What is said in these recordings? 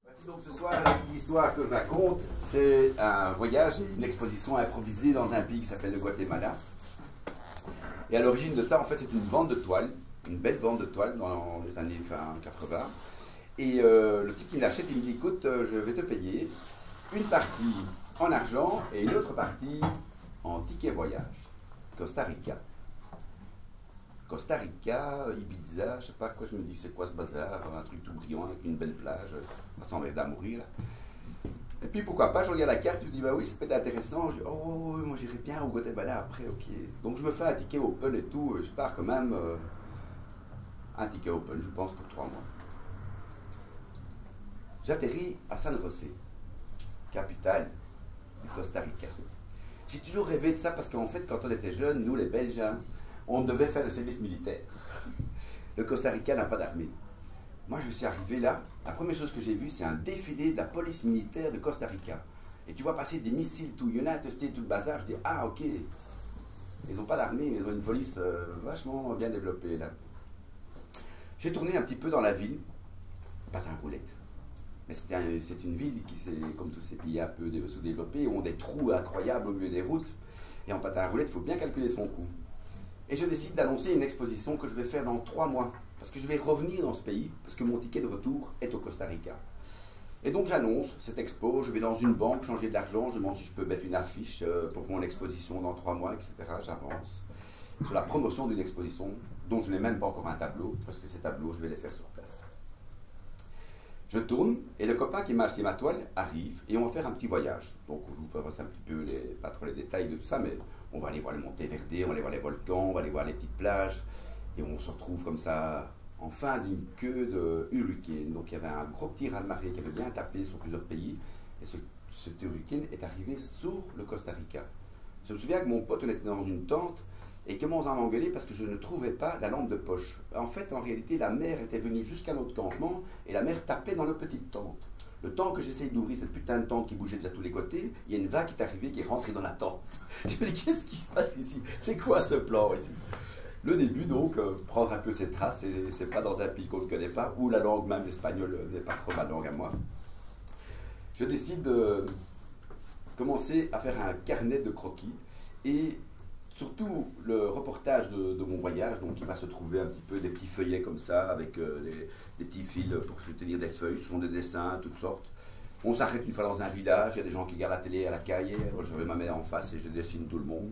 Voici donc ce soir l'histoire que je raconte, c'est un voyage et une exposition improvisée dans un pays qui s'appelle le Guatemala. Et à l'origine de ça, en fait, c'est une vente de toiles, une belle vente de toiles dans les années fin 80. Et le type qui me l'achète, il me dit, écoute, je vais te payer une partie en argent et une autre partie en ticket voyage. Costa Rica. Costa Rica, Ibiza, je sais pas quoi, je me dis, c'est quoi ce bazar, un truc tout brillant avec une belle plage, ça s'emmerde à mourir là. Et puis pourquoi pas, je regarde la carte, je me dis, bah oui, ça peut être intéressant, je dis, oh, moi j'irai bien au Guatemala après, ok. Donc je me fais un ticket open et tout, je pars quand même un ticket open, je pense, pour 3 mois. J'atterris à San José, capitale du Costa Rica. J'ai toujours rêvé de ça parce qu'en fait, quand on était jeunes, nous les Belges, hein, on devait faire le service militaire. Le Costa Rica n'a pas d'armée. Moi, je suis arrivé là, la première chose que j'ai vue, c'est un défilé de la police militaire de Costa Rica. Et tu vois passer des missiles, tout, United States, tout le bazar. Je dis, ah, ok. Ils n'ont pas d'armée, mais ils ont une police vachement bien développée là. J'ai tourné un petit peu dans la ville, patin roulette. Mais c'est une ville qui, comme tous ces pays un peu sous-développés, ont des trous incroyables au milieu des routes. Et en patin roulette, il faut bien calculer son coût. Et je décide d'annoncer une exposition que je vais faire dans 3 mois. Parce que je vais revenir dans ce pays, parce que mon ticket de retour est au Costa Rica. Et donc j'annonce cette expo, je vais dans une banque changer de l'argent, je demande si je peux mettre une affiche pour mon exposition dans 3 mois, etc. J'avance sur la promotion d'une exposition dont je n'ai même pas encore un tableau, parce que ces tableaux, je vais les faire sur place. Je tourne, et le copain qui m'a acheté ma toile arrive, et on va faire un petit voyage. Donc je vous passe un petit peu, pas trop les détails de tout ça, mais on va aller voir le Monteverde, on va aller voir les volcans, on va aller voir les petites plages, et on se retrouve comme ça, en fin d'une queue de hurricane. Donc il y avait un gros petit raz-de-marée qui avait bien tapé sur plusieurs pays, et ce hurricane est arrivé sur le Costa Rica. Je me souviens que mon pote, on était dans une tente, et commence à m'engueuler parce que je ne trouvais pas la lampe de poche. En fait, en réalité, la mer était venue jusqu'à notre campement, et la mer tapait dans notre petite tente. Le temps que j'essaye d'ouvrir cette putain de tente qui bougeait de tous les côtés, il y a une vague qui est arrivée, qui est rentrée dans la tente. Je me dis, qu'est-ce qui se passe ici? C'est quoi ce plan ici? Le début, donc, prendre un peu ses traces, et c'est pas dans un pays qu'on ne connaît pas, où la langue, même l'espagnol, n'est pas trop ma langue à moi. Je décide de commencer à faire un carnet de croquis, et surtout le reportage de mon voyage, donc il va se trouver un petit peu des petits feuillets comme ça, avec des petits fils pour soutenir des feuilles, ce sont des dessins, toutes sortes. On s'arrête une fois dans un village, il y a des gens qui regardent la télé à la cahier, je vais ma mère en face et je dessine tout le monde.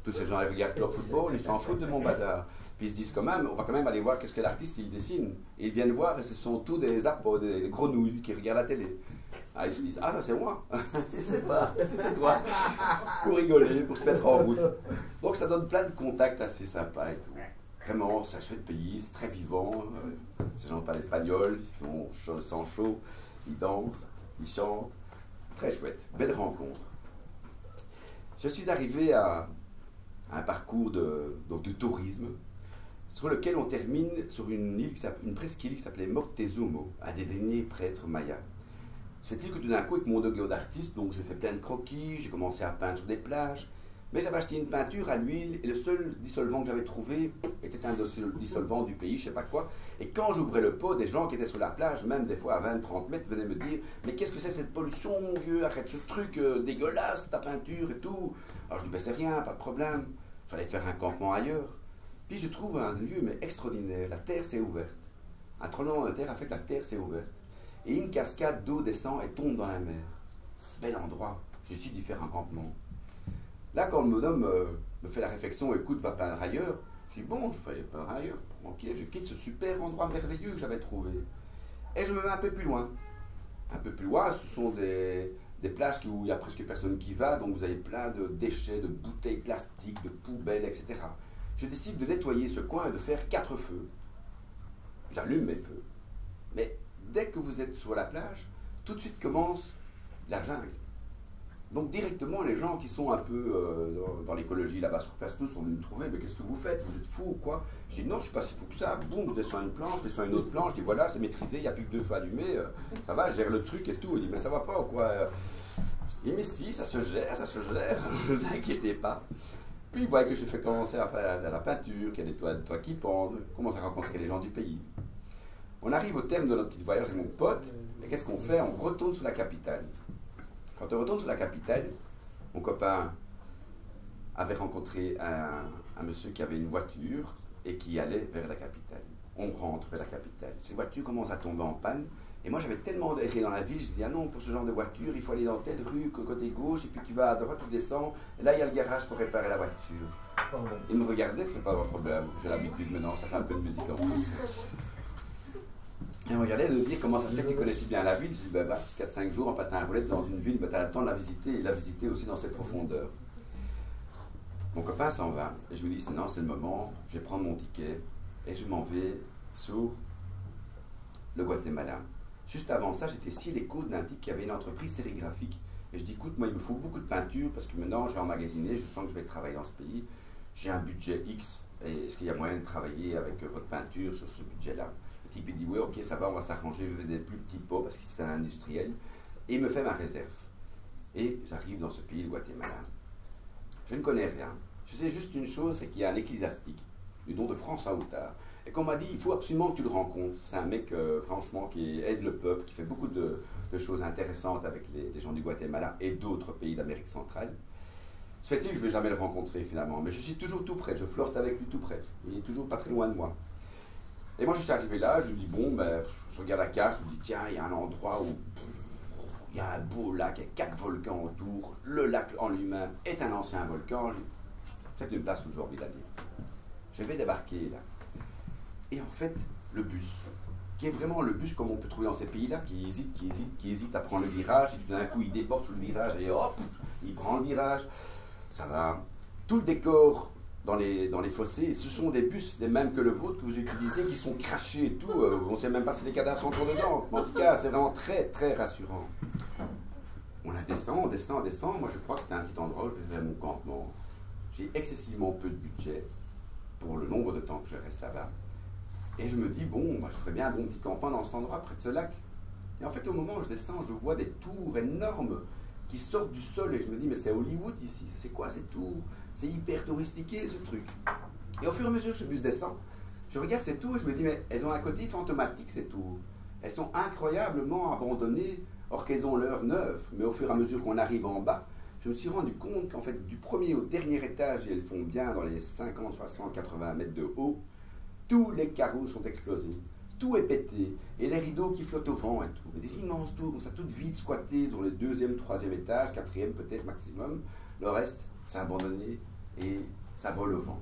Tous ces gens ils regardent leur football, ils s'en foutent de mon bazar. Puis ils se disent quand même, on va quand même aller voir qu'est-ce que l'artiste il dessine. Et ils viennent voir et ce sont tous des apôts, des grenouilles qui regardent la télé. Ah, ils se disent, ah ça c'est moi, c'est pas, c'est toi. Pour rigoler, pour se mettre en route. Donc ça donne plein de contacts assez sympas et tout. Vraiment, c'est un chouette pays, c'est très vivant. Ces gens parlent espagnol, ils sont chauds, ils dansent, ils chantent. Très chouette, belle rencontre. Je suis arrivé à un parcours de tourisme sur lequel on termine sur une presqu'île qui s'appelait Moctezuma, un des derniers prêtres mayas. C'est-il que tout d'un coup, avec mon dogueur d'artiste, donc j'ai fait plein de croquis, j'ai commencé à peindre sur des plages, mais j'avais acheté une peinture à l'huile et le seul dissolvant que j'avais trouvé était un dissolvant du pays, je sais pas quoi. Et quand j'ouvrais le pot, des gens qui étaient sur la plage, même des fois à 20-30 mètres, venaient me dire « Mais qu'est-ce que c'est cette pollution, mon vieux? Arrête ce truc dégueulasse, ta peinture et tout. » Alors je dis « Ben c'est rien, pas de problème. » J'allais faire un campement ailleurs. Puis je trouve un lieu mais extraordinaire. La terre s'est ouverte. Un tremblement de terre a fait que la terre s'est ouverte. Et une cascade d'eau descend et tombe dans la mer. Bel endroit. Je décide d'y faire un campement. Là, quand le bonhomme me fait la réflexion, écoute, va peindre ailleurs, je dis bon, je vais peindre ailleurs. Ok, je quitte ce super endroit merveilleux que j'avais trouvé. Et je me mets un peu plus loin. Un peu plus loin, ce sont des plages où il n'y a presque personne qui va, donc vous avez plein de déchets, de bouteilles plastiques, de poubelles, etc. Je décide de nettoyer ce coin et de faire 4 feux. J'allume mes feux. Mais dès que vous êtes sur la plage, tout de suite commence la jungle. Donc directement, les gens qui sont un peu dans l'écologie là-bas sur place, tous sont venus me trouver, mais qu'est-ce que vous faites? Vous êtes fous ou quoi? Je dis non, je ne suis pas si fou que ça. Boum, je descends une planche, je descends une autre planche, je dis voilà, c'est maîtrisé, il n'y a plus que 2 feux allumés, ça va, je gère le truc et tout. Il dit mais ça va pas ou quoi? Je dis mais si, ça se gère, ne vous inquiétez pas. Puis il voit que je fais commencer à faire de la peinture, qu'il y a des toits qui pendent, commence à rencontrer les gens du pays. On arrive au terme de notre petit voyage avec mon pote, et qu'est-ce qu'on fait? On retourne sur la capitale. Quand on retourne sur la capitale, mon copain avait rencontré un monsieur qui avait une voiture et qui allait vers la capitale. On rentre vers la capitale. Ces voitures commencent à tomber en panne. Et moi, j'avais tellement erré dans la ville, je dis, ah non, pour ce genre de voiture, il faut aller dans telle rue, côté gauche, et puis tu vas à droite, tu descends, et là, il y a le garage pour réparer la voiture. Il me regardait, c'est pas un problème, j'ai l'habitude maintenant, ça fait un peu de musique en plus. Et il me regardait de me dire comment ça se fait que tu connais si bien la ville. Je dis, 4-5 jours en patin à roulette dans une ville, tu as le temps de la visiter, et la visiter aussi dans ses profondeurs. Mon copain s'en va, et je lui dis, non, c'est le moment, je vais prendre mon ticket, et je m'en vais sur le Guatemala. Juste avant ça, j'étais scié les coudes d'un type qui avait une entreprise sérigraphique. Et je dis, écoute, moi, il me faut beaucoup de peinture, parce que maintenant, j'ai emmagasiné, je sens que je vais travailler dans ce pays. J'ai un budget X, et est-ce qu'il y a moyen de travailler avec votre peinture sur ce budget-là? Le type, il dit, oui, ok, ça va, on va s'arranger, je vais des plus petits pots, parce que c'est un industriel. Et il me fait ma réserve. Et j'arrive dans ce pays, le Guatemala. Je ne connais rien. Je sais juste une chose, c'est qu'il y a un ecclésiastique, du nom de François Outard, et qu'on m'a dit, il faut absolument que tu le rencontres. C'est un mec, franchement, qui aide le peuple, qui fait beaucoup de choses intéressantes avec les gens du Guatemala et d'autres pays d'Amérique centrale. Se fait-il que je ne vais jamais le rencontrer, finalement. Mais je suis toujours tout près, je flirte avec lui tout près. Il est toujours pas très loin de moi. Et moi, je suis arrivé là, je me dis, bon, je regarde la carte, je me dis, tiens, il y a un endroit où il y a un beau lac, il y a 4 volcans autour. Le lac en lui-même est un ancien volcan. C'est une place où j'ai envie d'aller. Je vais débarquer là. Et en fait, le bus, qui est vraiment le bus comme on peut trouver dans ces pays-là, qui hésite à prendre le virage, et tout d'un coup il déborde sur le virage, et hop, il prend le virage, ça va. Tout le décor dans les fossés, ce sont des bus, les mêmes que le vôtre que vous utilisez, qui sont crachés et tout, on ne sait même pas si les cadavres sont encore dedans. En tout cas, c'est vraiment très, très rassurant. On descend, moi je crois que c'était un petit endroit où je vais faire mon campement. J'ai excessivement peu de budget pour le nombre de temps que je reste là-bas. Et je me dis, bon, moi, je ferais bien un bon petit campement dans cet endroit, près de ce lac. Et en fait, au moment où je descends, je vois des tours énormes qui sortent du sol. Et je me dis, mais c'est Hollywood ici. C'est quoi ces tours? C'est hyper touristiqué, ce truc. Et au fur et à mesure que ce bus descend, je regarde ces tours et je me dis, mais elles ont un côté fantomatique, ces tours. Elles sont incroyablement abandonnées, or qu'elles ont l'heure neuve. Mais au fur et à mesure qu'on arrive en bas, je me suis rendu compte qu'en fait, du premier au dernier étage, et elles font bien dans les 50, 60, 80 mètres de haut, tous les carreaux sont explosés, tout est pété, et les rideaux qui flottent au vent et tout. Et des immenses tours, comme ça, toutes vides, squattées, dans le 2e, 3e étage, 4e peut-être maximum. Le reste, c'est abandonné et ça vole au vent.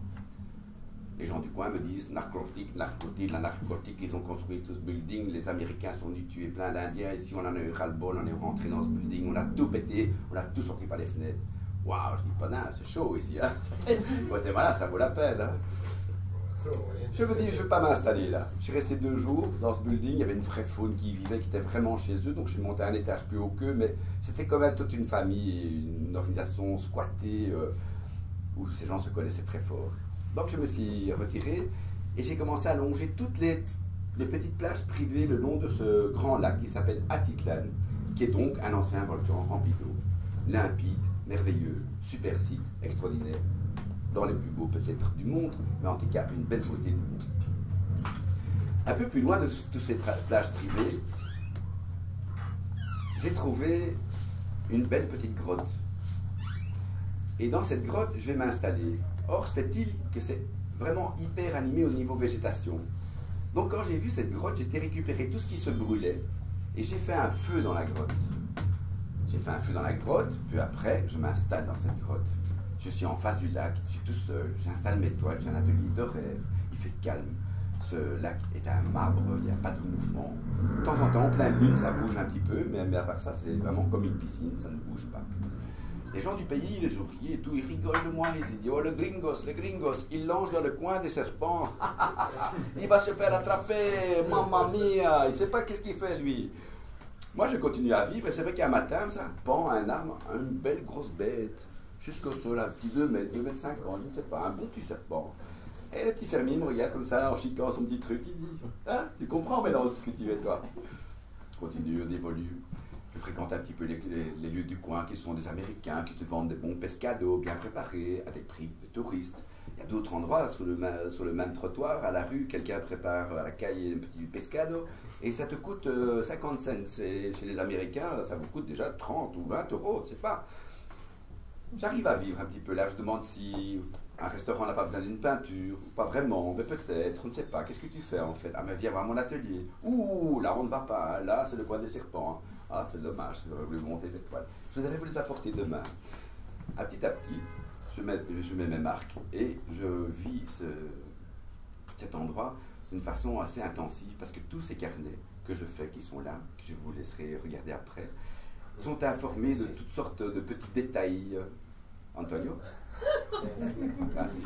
Les gens du coin me disent, narcotique, la narcotique, ils ont construit tout ce building, les Américains sont venus tuer plein d'Indiens, ici on en a eu ras-le-bol, on est rentré dans ce building, on a tout pété, on a tout sorti par les fenêtres. Waouh, je dis, pas dingue, c'est chaud ici, hein. Guatemala, ça vaut la peine, hein. Je me dis, je ne vais pas m'installer là. Je suis resté 2 jours dans ce building, il y avait une vraie faune qui y vivait, qui était vraiment chez eux, donc je suis monté un étage plus haut qu'eux, mais c'était quand même toute une famille, une organisation squattée, où ces gens se connaissaient très fort. Donc je me suis retiré, et j'ai commencé à longer toutes les petites plages privées le long de ce grand lac qui s'appelle Atitlan, qui est donc un ancien volcan rempli d'eau, limpide, merveilleux, super site, extraordinaire. Dans les plus beaux peut-être du monde, mais en tout cas une belle beauté du monde. Un peu plus loin de toutes ces plages privées, j'ai trouvé une belle petite grotte. Et dans cette grotte, je vais m'installer. Or, se fait-il que c'est vraiment hyper animé au niveau végétation. Donc quand j'ai vu cette grotte, j'ai été récupérer tout ce qui se brûlait, et j'ai fait un feu dans la grotte. J'ai fait un feu dans la grotte, puis après, je m'installe dans cette grotte. Je suis en face du lac, je suis tout seul, j'installe mes toiles, j'ai un atelier de rêve, il fait calme. Ce lac est un marbre, il n'y a pas de mouvement. De temps en temps, en pleine lune, ça bouge un petit peu, mais à part ça, c'est vraiment comme une piscine, ça ne bouge pas. Les gens du pays, les ouvriers et tout, ils rigolent de moi, ils disent, oh le gringos, il longe dans le coin des serpents. Il va se faire attraper, mamma mia, il ne sait pas qu'est-ce qu'il fait lui. Moi, je continue à vivre, et c'est vrai qu'un matin, ça pend un arbre, une belle grosse bête. Jusqu'au sol, un petit 2 mètres, 2 mètres 50, je ne sais pas, un bon petit serpent. Et le petit fermier me regarde comme ça, en chiquant son petit truc, il dit, ah, tu comprends, mais non, ce que tu es toi. Je continue, on évolue. Je fréquentes un petit peu les lieux du coin qui sont des Américains qui te vendent des bons pescados bien préparés à des prix de touristes. Il y a d'autres endroits sur le même trottoir, à la rue, quelqu'un prépare à la caille un petit pescado et ça te coûte 50 cents. Et chez les Américains, ça vous coûte déjà 30 ou 20 euros, je sais pas. J'arrive à vivre un petit peu là. Je demande si un restaurant n'a pas besoin d'une peinture, ou pas vraiment, mais peut-être, on ne sait pas. Qu'est-ce que tu fais en fait? Ah, mais viens voir mon atelier. Ouh, là on ne va pas, là c'est le coin des serpents. Ah, c'est dommage, j'aurais voulu monter des toiles. Je voudrais vous les apporter demain. À petit, je mets mes marques et je vis cet endroit d'une façon assez intensive parce que tous ces carnets que je fais, qui sont là, que je vous laisserai regarder après, sont informés de toutes sortes de petits détails. Antonio? Merci.